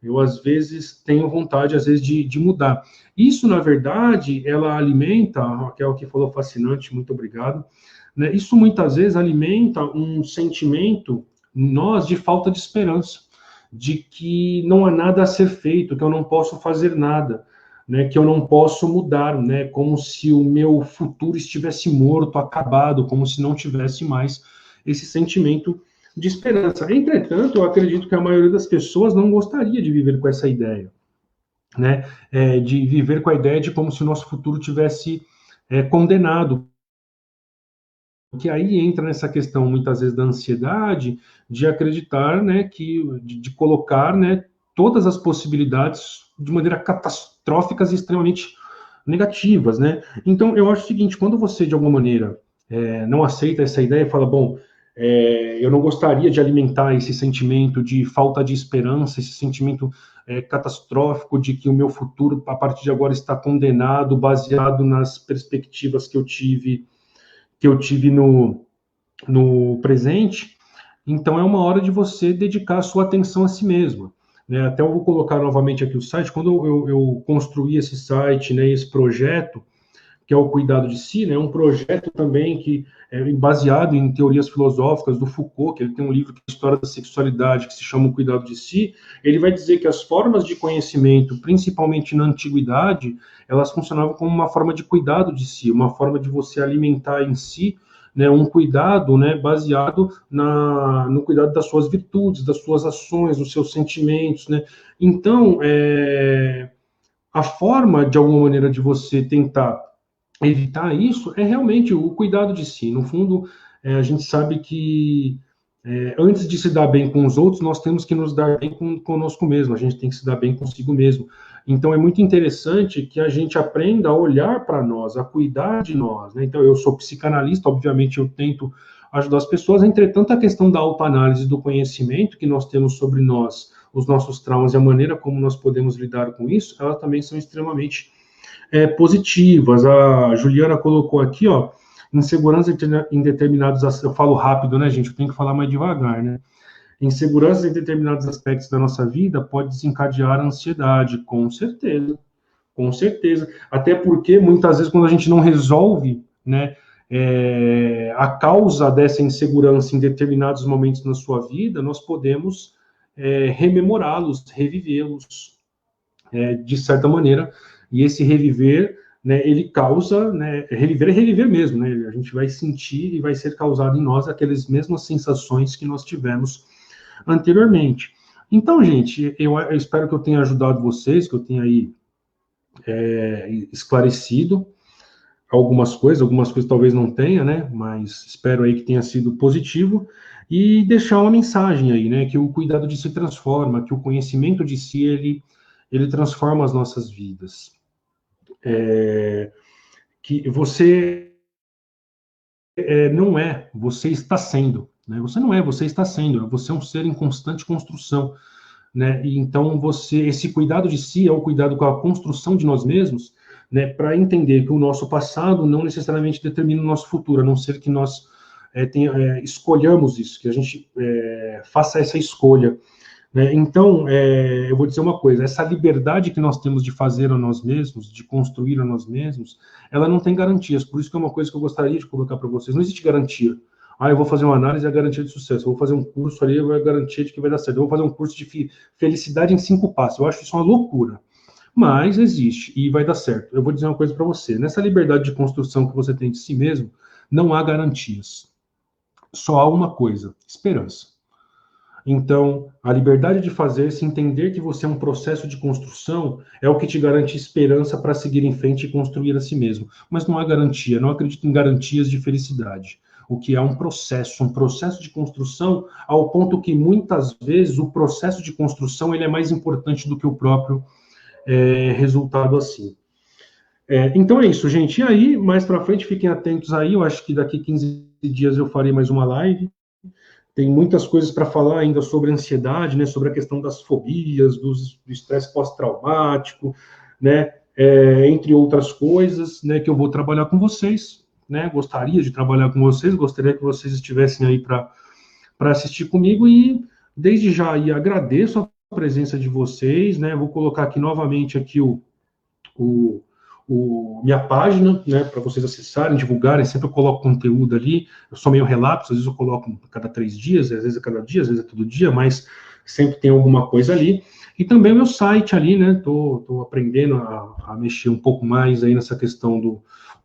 [SPEAKER 1] eu às vezes tenho vontade, às vezes, de mudar. Isso, na verdade, ela alimenta, a Raquel que falou fascinante, muito obrigado, né? Isso muitas vezes alimenta um sentimento em nós de falta de esperança, de que não há nada a ser feito, que eu não posso fazer nada, né, que eu não posso mudar, né, como se o meu futuro estivesse morto, acabado, como se não tivesse mais esse sentimento de esperança. Entretanto, eu acredito que a maioria das pessoas não gostaria de viver com essa ideia, né, de viver com a ideia de como se o nosso futuro tivesse condenado, que aí entra nessa questão, muitas vezes, da ansiedade, de acreditar, né, de colocar, né, todas as possibilidades de maneira catastróficas e extremamente negativas, né? Então, eu acho o seguinte, quando você, de alguma maneira, não aceita essa ideia e fala, bom, eu não gostaria de alimentar esse sentimento de falta de esperança, esse sentimento catastrófico de que o meu futuro, a partir de agora, está condenado, baseado nas perspectivas que eu tive no presente, então é uma hora de você dedicar a sua atenção a si mesmo. Né? Até eu vou colocar novamente aqui o site. Quando eu construí esse site, né, esse projeto, que é o Cuidado de Si, né, um projeto também que é baseado em teorias filosóficas do Foucault, que ele tem um livro que é a História da Sexualidade, que se chama O Cuidado de Si. Ele vai dizer que as formas de conhecimento, principalmente na antiguidade, elas funcionavam como uma forma de cuidado de si, uma forma de você alimentar em si, né, um cuidado, né, baseado no cuidado das suas virtudes, das suas ações, dos seus sentimentos, né. Então, a forma, de alguma maneira, de você tentar evitar isso é realmente o cuidado de si. No fundo, a gente sabe que antes de se dar bem com os outros, nós temos que nos dar bem conosco mesmo, a gente tem que se dar bem consigo mesmo. Então, é muito interessante que a gente aprenda a olhar para nós, a cuidar de nós. Né? Então, eu sou psicanalista, obviamente eu tento ajudar as pessoas, entretanto, a questão da autoanálise, do conhecimento que nós temos sobre nós, os nossos traumas e a maneira como nós podemos lidar com isso, elas também são extremamente positivas. A Juliana colocou aqui, ó, insegurança em determinados aspectos. Eu falo rápido, né, gente? Eu tenho que falar mais devagar, né? Insegurança em determinados aspectos da nossa vida pode desencadear a ansiedade, com certeza. Com certeza. Até porque, muitas vezes, quando a gente não resolve, né, a causa dessa insegurança em determinados momentos na sua vida, nós podemos rememorá-los, revivê-los, de certa maneira, e esse reviver, né, ele causa, né, reviver é reviver mesmo, né, a gente vai sentir e vai ser causado em nós aquelas mesmas sensações que nós tivemos anteriormente. Então, gente, eu espero que eu tenha ajudado vocês, que eu tenha aí esclarecido algumas coisas talvez não tenha, né, mas espero aí que tenha sido positivo, e deixar uma mensagem aí, né, que o cuidado de si transforma, que o conhecimento de si, ele transforma as nossas vidas. Que você não é, você está sendo. Né? Você não é, você está sendo. Você é um ser em constante construção. Né? E então, esse cuidado de si é o cuidado com a construção de nós mesmos, né? Para entender que o nosso passado não necessariamente determina o nosso futuro, a não ser que nós escolhamos isso, que a gente faça essa escolha. né? Então, eu vou dizer uma coisa, essa liberdade que nós temos de fazer a nós mesmos, de construir a nós mesmos, ela não tem garantias, por isso que é uma coisa que eu gostaria de colocar para vocês, não existe garantia. Ah, eu vou fazer uma análise, é a garantia de sucesso. Eu vou fazer um curso ali, é a garantia de que vai dar certo. Eu vou fazer um curso de felicidade em 5 passos. Eu acho isso uma loucura. Mas existe e vai dar certo. Eu vou dizer uma coisa para você. Nessa liberdade de construção que você tem de si mesmo, não há garantias. Só há uma coisa: esperança. Então, a liberdade de fazer, se entender que você é um processo de construção, é o que te garante esperança para seguir em frente e construir a si mesmo. Mas não há garantia, não acredito em garantias de felicidade. O que é um processo de construção, ao ponto que muitas vezes o processo de construção ele é mais importante do que o próprio resultado assim. Então é isso, gente. E aí, mais para frente, fiquem atentos aí. Eu acho que daqui 15 dias eu farei mais uma live. Tem muitas coisas para falar ainda sobre ansiedade, né? Sobre a questão das fobias, do estresse pós-traumático, né? Entre outras coisas, né? Que eu vou trabalhar com vocês, né? Gostaria de trabalhar com vocês, gostaria que vocês estivessem aí para assistir comigo e desde já aí agradeço a presença de vocês, né? Vou colocar aqui novamente aqui o, minha página, né, para vocês acessarem, divulgarem, sempre eu coloco conteúdo ali, eu sou meio relapso, às vezes eu coloco a cada 3 dias, às vezes a cada dia, às vezes é todo dia, mas sempre tem alguma coisa ali, e também o meu site ali, né, tô aprendendo a mexer um pouco mais aí nessa questão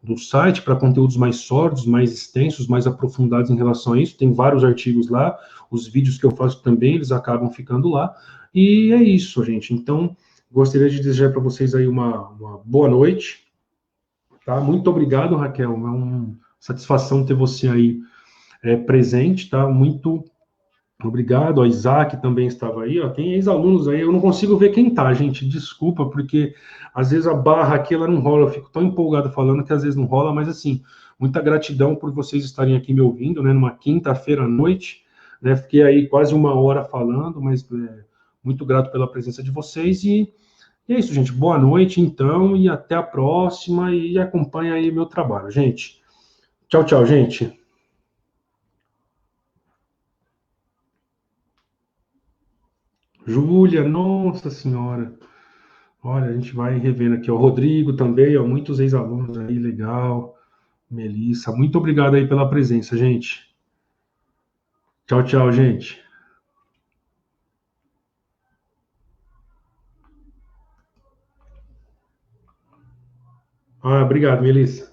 [SPEAKER 1] do site, para conteúdos mais sólidos, mais extensos, mais aprofundados em relação a isso, tem vários artigos lá, os vídeos que eu faço também, eles acabam ficando lá, e é isso, gente, então gostaria de desejar para vocês aí uma boa noite, tá? Muito obrigado, Raquel. É uma satisfação ter você aí presente, tá? Muito obrigado. A Isaac também estava aí, ó. Tem ex-alunos aí. Eu não consigo ver quem tá, gente. Desculpa, porque às vezes a barra aqui ela não rola. Eu fico tão empolgado falando que às vezes não rola, mas assim, muita gratidão por vocês estarem aqui me ouvindo, né? Numa quinta-feira à noite, né? Fiquei aí quase 1 hora falando, mas muito grato pela presença de vocês e é isso, gente. Boa noite, então, e até a próxima. E acompanha aí meu trabalho, gente. Tchau, tchau, gente. Júlia, nossa senhora. Olha, a gente vai revendo aqui, ó. Rodrigo também, ó. Muitos ex-alunos aí, legal. Melissa, muito obrigado aí pela presença, gente. Tchau, tchau, gente. Obrigado, Melissa.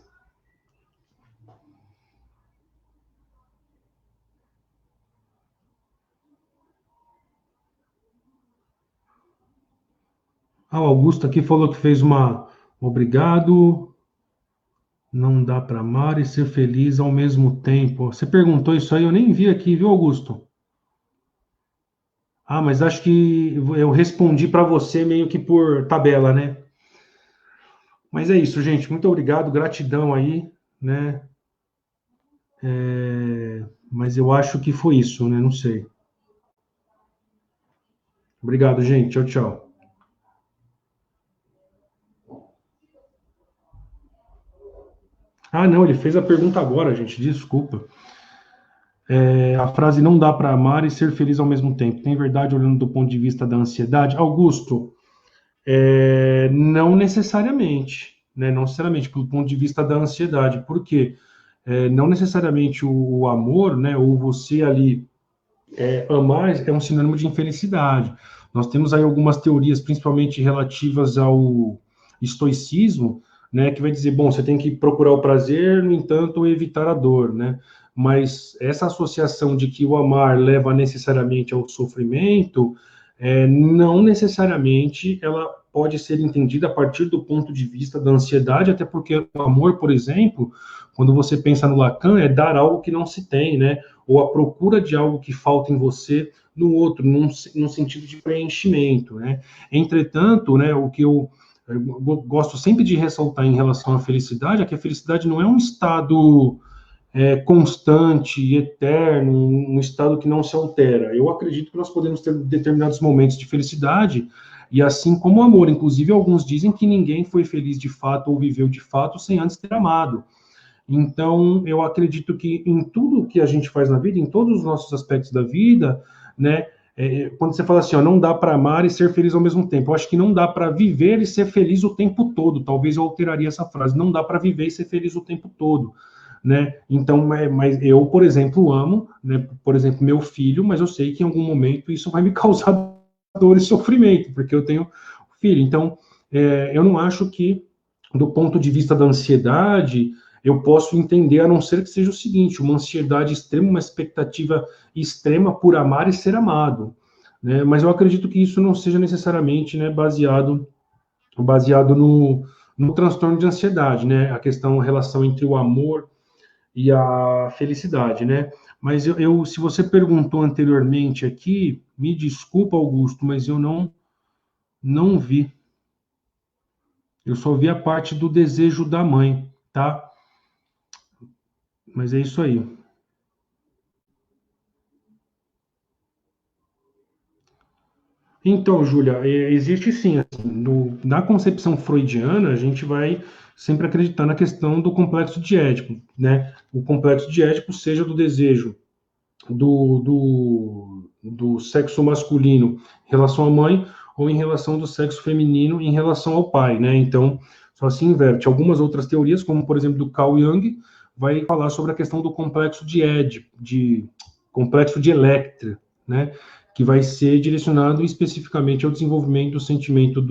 [SPEAKER 1] O Augusto aqui falou que fez uma. Obrigado. Não dá para amar e ser feliz ao mesmo tempo. Você perguntou isso aí, eu nem vi aqui, viu, Augusto? Mas acho que eu respondi para você meio que por tabela, né? Mas é isso, gente. Muito obrigado, gratidão aí, né? Mas eu acho que foi isso, né? Não sei. Obrigado, gente. Tchau, tchau. Não, ele fez a pergunta agora, gente. Desculpa. A frase não dá para amar e ser feliz ao mesmo tempo. Tem verdade olhando do ponto de vista da ansiedade? Augusto, não necessariamente, né? Não necessariamente pelo ponto de vista da ansiedade. Por quê? Não necessariamente o amor, né? Ou você ali amar é um sinônimo de infelicidade. Nós temos aí algumas teorias, principalmente relativas ao estoicismo, né, que vai dizer, bom, você tem que procurar o prazer, no entanto, evitar a dor, né? Mas essa associação de que o amar leva necessariamente ao sofrimento, não necessariamente ela pode ser entendida a partir do ponto de vista da ansiedade, até porque o amor, por exemplo, quando você pensa no Lacan, é dar algo que não se tem, né? Ou a procura de algo que falta em você no outro, num sentido de preenchimento, né? Entretanto, né, o que eu gosto sempre de ressaltar em relação à felicidade é que a felicidade não é um estado constante, eterno, um estado que não se altera. Eu acredito que nós podemos ter determinados momentos de felicidade, e assim como o amor. Inclusive, alguns dizem que ninguém foi feliz de fato ou viveu de fato sem antes ter amado. Então, eu acredito que em tudo que a gente faz na vida, em todos os nossos aspectos da vida, né, quando você fala assim, ó, não dá para amar e ser feliz ao mesmo tempo, eu acho que não dá para viver e ser feliz o tempo todo, talvez eu alteraria essa frase, não dá para viver e ser feliz o tempo todo, né? Então, mas eu, por exemplo, amo, né, por exemplo, meu filho, mas eu sei que em algum momento isso vai me causar dor e sofrimento, porque eu tenho filho. Então, eu não acho que, do ponto de vista da ansiedade, eu posso entender, a não ser que seja o seguinte, uma ansiedade extrema, uma expectativa extrema por amar e ser amado, né? Mas eu acredito que isso não seja necessariamente, né, baseado no transtorno de ansiedade, né? A questão, a relação entre o amor e a felicidade, né? Mas se você perguntou anteriormente aqui, me desculpa, Augusto, mas eu não vi. Eu só vi a parte do desejo da mãe, tá? Mas é isso aí. Então, Júlia, existe sim. Assim, na concepção freudiana, a gente vai sempre acreditar na questão do complexo de Édipo, né? O complexo de Édipo seja do desejo do sexo masculino em relação à mãe ou em relação do sexo feminino em relação ao pai, né? Então, só se inverte. Algumas outras teorias, como por exemplo do Carl Jung, vai falar sobre a questão do complexo de Édipo, de complexo de Electra, né? Que vai ser direcionado especificamente ao desenvolvimento do sentimento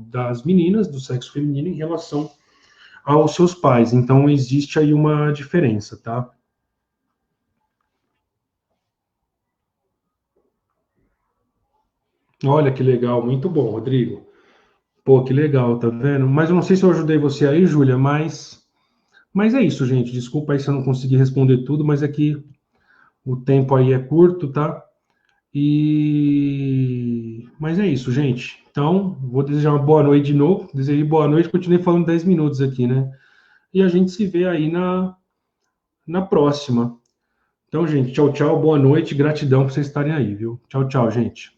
[SPEAKER 1] das meninas, do sexo feminino, em relação aos seus pais. Então, existe aí uma diferença, tá? Olha que legal, muito bom, Rodrigo. Pô, que legal, tá vendo? Mas eu não sei se eu ajudei você aí, Júlia, mas é isso, gente. Desculpa aí se eu não consegui responder tudo, mas é que o tempo aí é curto, tá? Mas é isso, gente. Então, vou desejar uma boa noite de novo. Desejei boa noite, continuei falando 10 minutos aqui, né? E a gente se vê aí na próxima. Então, gente, tchau, tchau, boa noite, gratidão por vocês estarem aí, viu? Tchau, tchau, gente.